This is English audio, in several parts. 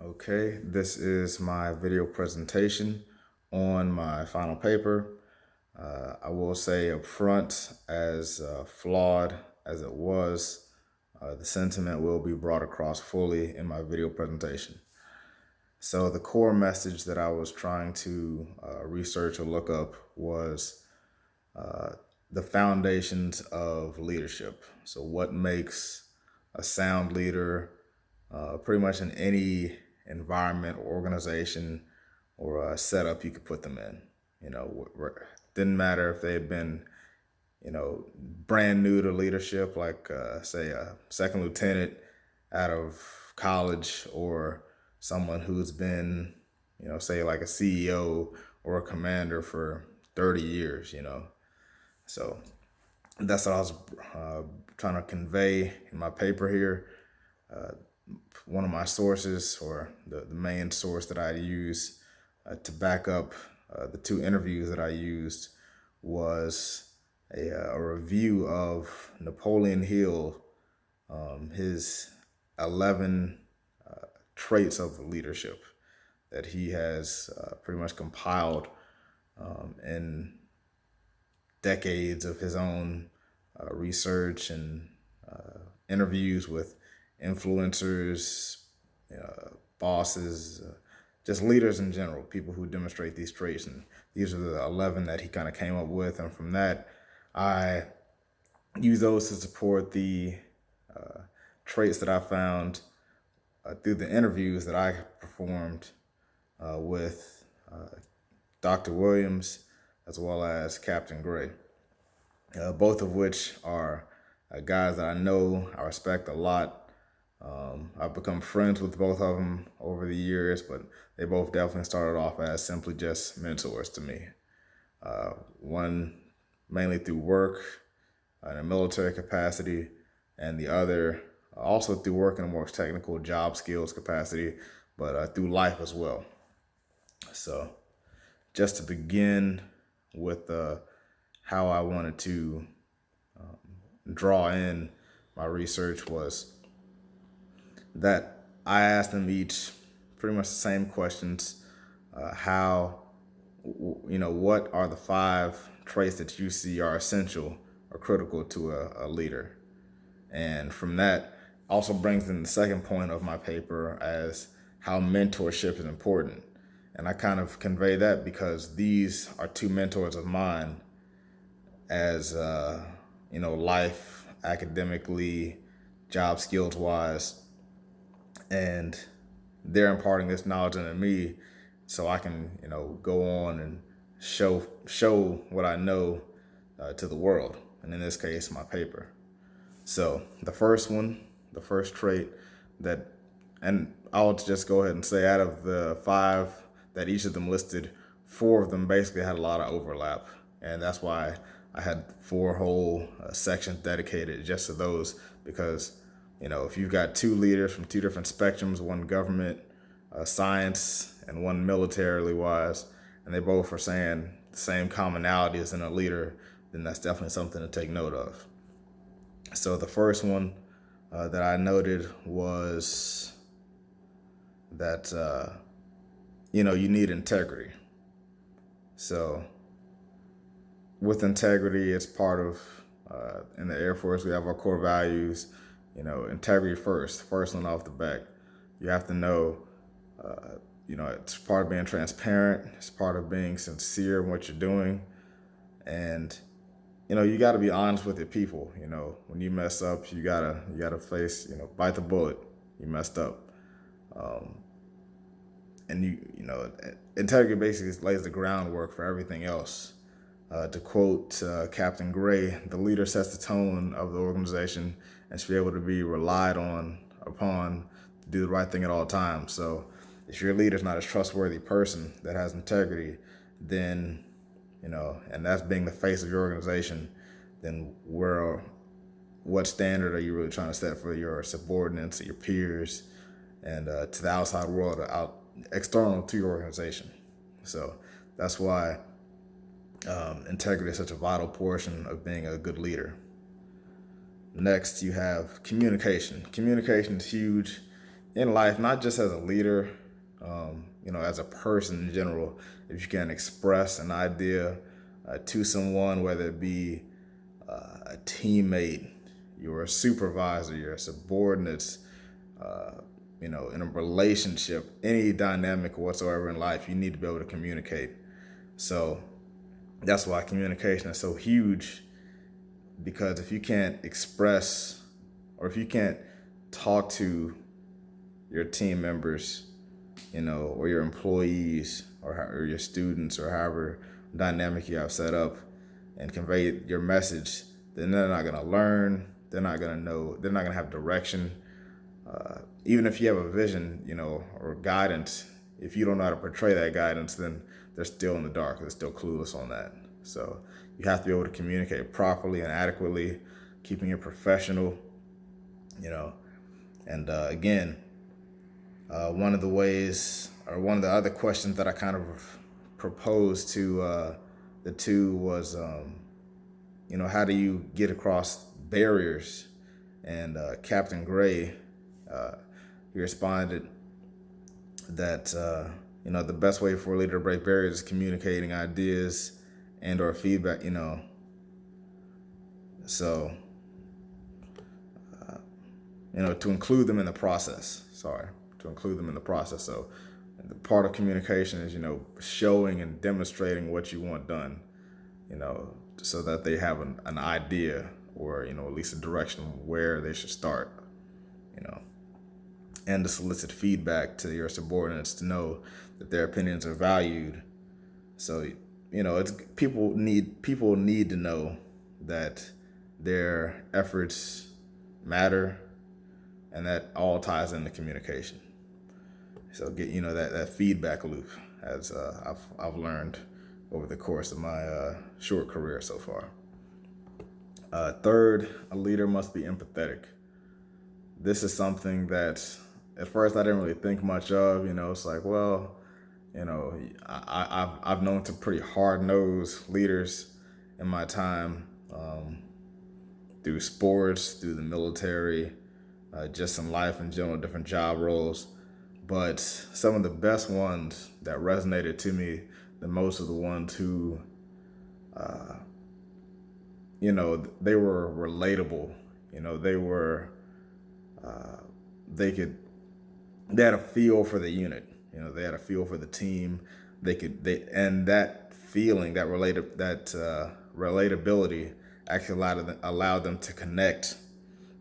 Okay, this is my video presentation on my final paper. I will say up front, as flawed as it was, the sentiment will be brought across fully in my video presentation. So the core message that I was trying to research or look up was uh, the foundations of leadership. So what makes a sound leader pretty much in any environment or organization or setup you could put them in. Didn't matter if they had been, brand new to leadership, like say a second lieutenant out of college, or someone who's been, say like a CEO or a commander for 30 years. So that's what I was trying to convey in my paper here. One of my sources, or the main source that I use to back up the two interviews that I used, was a review of Napoleon Hill, his 11 traits of leadership that he has pretty much compiled in decades of his own research and interviews with influencers, bosses, just leaders in general, people who demonstrate these traits. And these are the 11 that he kind of came up with. And from that, I use those to support the traits that I found through the interviews that I performed with Dr. Williams as well as Captain Gray, both of which are guys that I know, I respect a lot. I've become friends with both of them over the years, but they both definitely started off as simply just mentors to me. One mainly through work in a military capacity, and the other also through work in a more technical job skills capacity, but through life as well. So just to begin with how I wanted to draw in my research, was that I asked them each pretty much the same questions. What are the 5 traits that you see are essential or critical to a leader? And from that also brings in the second point of my paper, as how mentorship is important. And I kind of convey that because these are 2 mentors of mine, as life, academically, job skills wise, and they're imparting this knowledge into me, so I can go on and show what I know to the world, and in this case, my paper. So the first trait that, and I'll just go ahead and say, out of the 5 that each of them listed, 4 of them basically had a lot of overlap, and that's why I had 4 whole sections dedicated just to those. Because if you've got 2 leaders from 2 different spectrums, one government, science, and one militarily wise, and they both are saying the same commonalities in a leader, then that's definitely something to take note of. So the first one that I noted was that you need integrity. So with integrity, it's part of in the Air Force, we have our core values. Integrity first one off the back. You have to know, it's part of being transparent. It's part of being sincere in what you're doing, and you got to be honest with your people. When you mess up, you gotta face, bite the bullet. You messed up, and integrity basically lays the groundwork for everything else. To quote Captain Gray, the leader sets the tone of the organization and should be able to be relied upon to do the right thing at all times. So if your leader's not a trustworthy person that has integrity, then, and that's being the face of your organization, then what standard are you really trying to set for your subordinates, your peers, and to the outside world, external to your organization? So that's why integrity is such a vital portion of being a good leader. Next, you have communication. Communication is huge in life, not just as a leader, as a person in general, if you can express an idea to someone, whether it be a teammate, your supervisor, your subordinates, in a relationship, any dynamic whatsoever in life, you need to be able to communicate. So that's why communication is so huge, because if you can't express, or if you can't talk to your team members, or your employees, or your students, or however dynamic you have set up, and convey your message, then they're not going to learn. They're not going to know. They're not going to have direction. Even if you have a vision, or guidance, if you don't know how to portray that guidance, then they're still in the dark. They're still clueless on that. So you have to be able to communicate properly and adequately, keeping it professional, And again, one of the ways, or one of the other questions that I kind of proposed to the two was, how do you get across barriers? And Captain Gray, he responded that, the best way for a leader to break barriers is communicating ideas and or feedback, So, to include them in the process. To include them in the process. So the part of communication is, showing and demonstrating what you want done, so that they have an idea, or, at least a direction where they should start, and to solicit feedback to your subordinates to know that their opinions are valued. So, it's people need to know that their efforts matter, and that all ties into communication. So get that feedback loop, as I've learned over the course of my short career so far. Third, a leader must be empathetic. This is something that at first I didn't really think much of. It's like, well, I've known some pretty hard-nosed leaders in my time, through sports, through the military, just in life in general, different job roles. But some of the best ones that resonated to me the most are the ones who, they were relatable. They had a feel for the unit. They had a feel for the team. And that feeling, that relatability actually allowed them to connect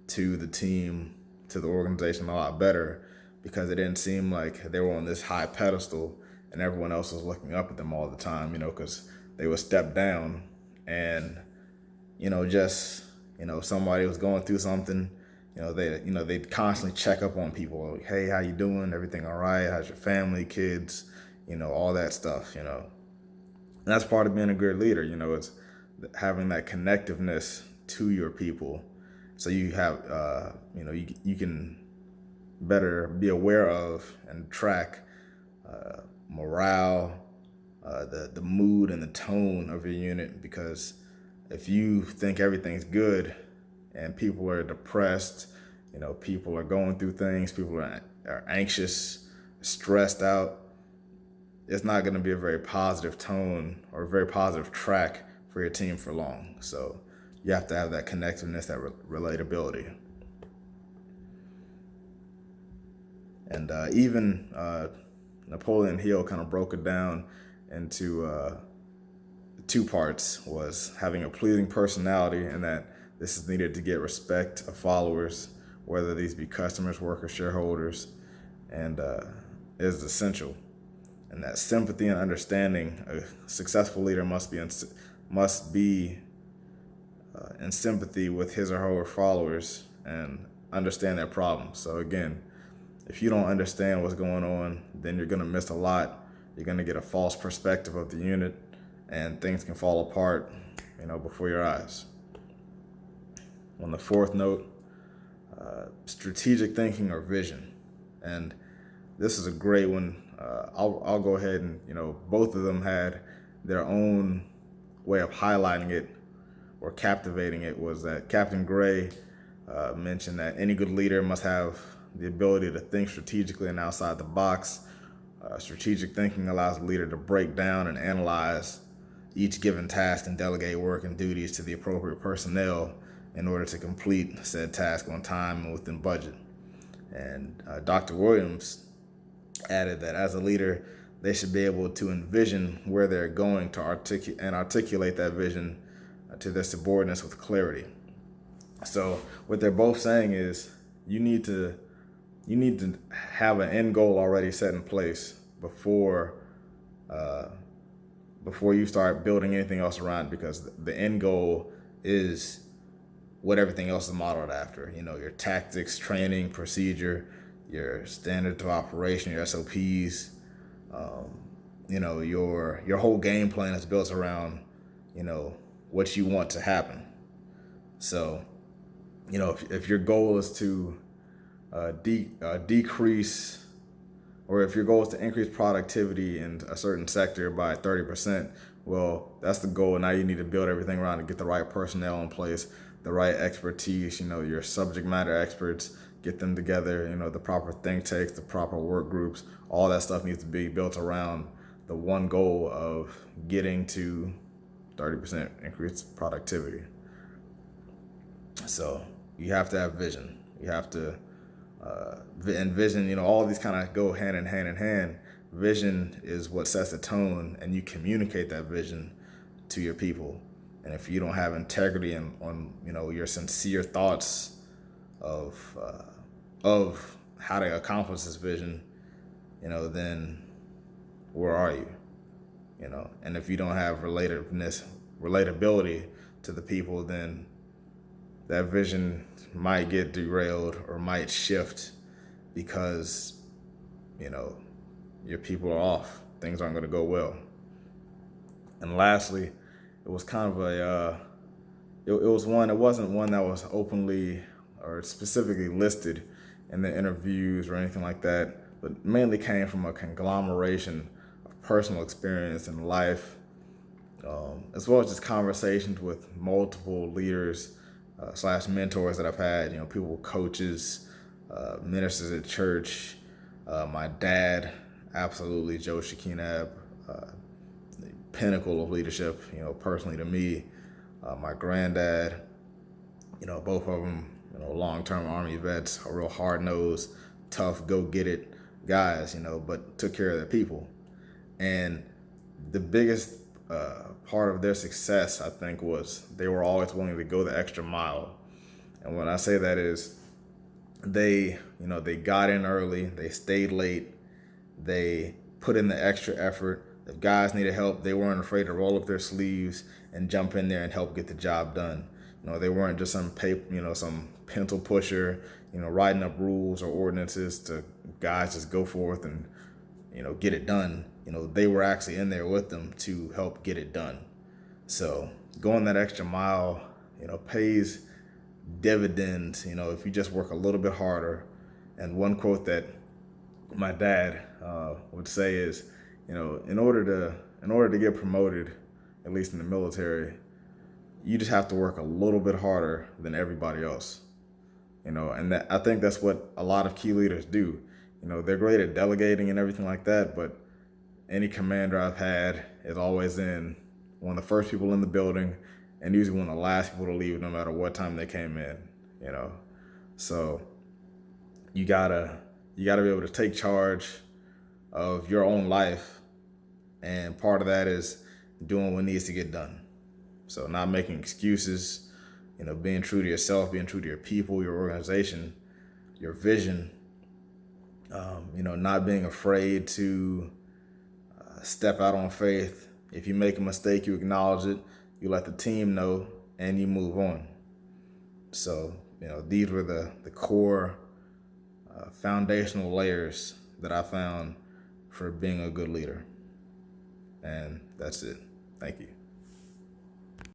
to the team, to the organization a lot better, because it didn't seem like they were on this high pedestal and everyone else was looking up at them all the time, because they would step down and, somebody was going through something, they'd constantly check up on people. Like, hey, how you doing? Everything all right? How's your family, kids, all that stuff, And that's part of being a good leader, it's having that connectiveness to your people. So you have, you can better be aware of and track morale, the mood and the tone of your unit. Because if you think everything's good and people are depressed, people are going through things, people are anxious, stressed out, it's not going to be a very positive tone or a very positive track for your team for long. So you have to have that connectiveness, that relatability. And even Napoleon Hill kind of broke it down into two parts, was having a pleasing personality, and that this is needed to get respect of followers, whether these be customers, workers, shareholders, and is essential. And that sympathy and understanding, a successful leader must be in sympathy with his or her followers and understand their problems. So again, if you don't understand what's going on, then you're going to miss a lot. You're going to get a false perspective of the unit, and things can fall apart, before your eyes. On the fourth note, strategic thinking or vision. And this is a great one. I'll go ahead and, both of them had their own way of highlighting it or captivating it. Was that Captain Gray mentioned that any good leader must have the ability to think strategically and outside the box. Strategic thinking allows the leader to break down and analyze each given task and delegate work and duties to the appropriate personnel in order to complete said task on time and within budget. And Dr. Williams added that as a leader, they should be able to envision where they're going to articulate that vision to their subordinates with clarity. So what they're both saying is you need to have an end goal already set in place before you start building anything else around, because the end goal is what everything else is modeled after. Your tactics, training, procedure, your standards of operation, your SOPs, your whole game plan is built around, what you want to happen. So, if your goal is to decrease, or if your goal is to increase productivity in a certain sector by 30%, well, that's the goal. Now you need to build everything around to get the right personnel in place, the right expertise, your subject matter experts, get them together, the proper think tanks, the proper work groups, all that stuff needs to be built around the one goal of getting to 30% increased productivity. So you have to have vision. You have to envision, all these kind of go hand in hand. Vision is what sets the tone, and you communicate that vision to your people. And if you don't have integrity on your sincere thoughts of how to accomplish this vision, then where are you? And if you don't have relatability to the people, then that vision might get derailed or might shift because, your people are off. Things aren't going to go well. And lastly, it was kind of it wasn't one that was openly or specifically listed in the interviews or anything like that, but mainly came from a conglomeration of personal experience in life, as well as just conversations with multiple leaders / mentors that I've had, people, coaches, ministers at church, my dad, absolutely, Joe Shekinab, the pinnacle of leadership, personally to me, my granddad, both of them, long-term Army vets, a real hard-nosed, tough, go-get-it guys, but took care of their people. And the biggest part of their success, I think, was they were always willing to go the extra mile. And when I say that is they got in early, they stayed late, they put in the extra effort. If guys needed help, they weren't afraid to roll up their sleeves and jump in there and help get the job done. They weren't just some some pencil pusher, writing up rules or ordinances to guys just go forth and, get it done. They were actually in there with them to help get it done. So going that extra mile, pays dividends, if you just work a little bit harder. And one quote that my dad would say is, in order to get promoted, at least in the military, you just have to work a little bit harder than everybody else. And that, I think that's what a lot of key leaders do. They're great at delegating and everything like that, but any commander I've had is always one of the first people in the building and usually one of the last people to leave, no matter what time they came in, So you gotta be able to take charge of your own life, and part of that is doing what needs to get done. So not making excuses, being true to yourself, being true to your people, your organization, your vision, not being afraid to step out on faith. If you make a mistake, you acknowledge it, you let the team know, and you move on. So, these were the core foundational layers that I found for being a good leader. And that's it. Thank you.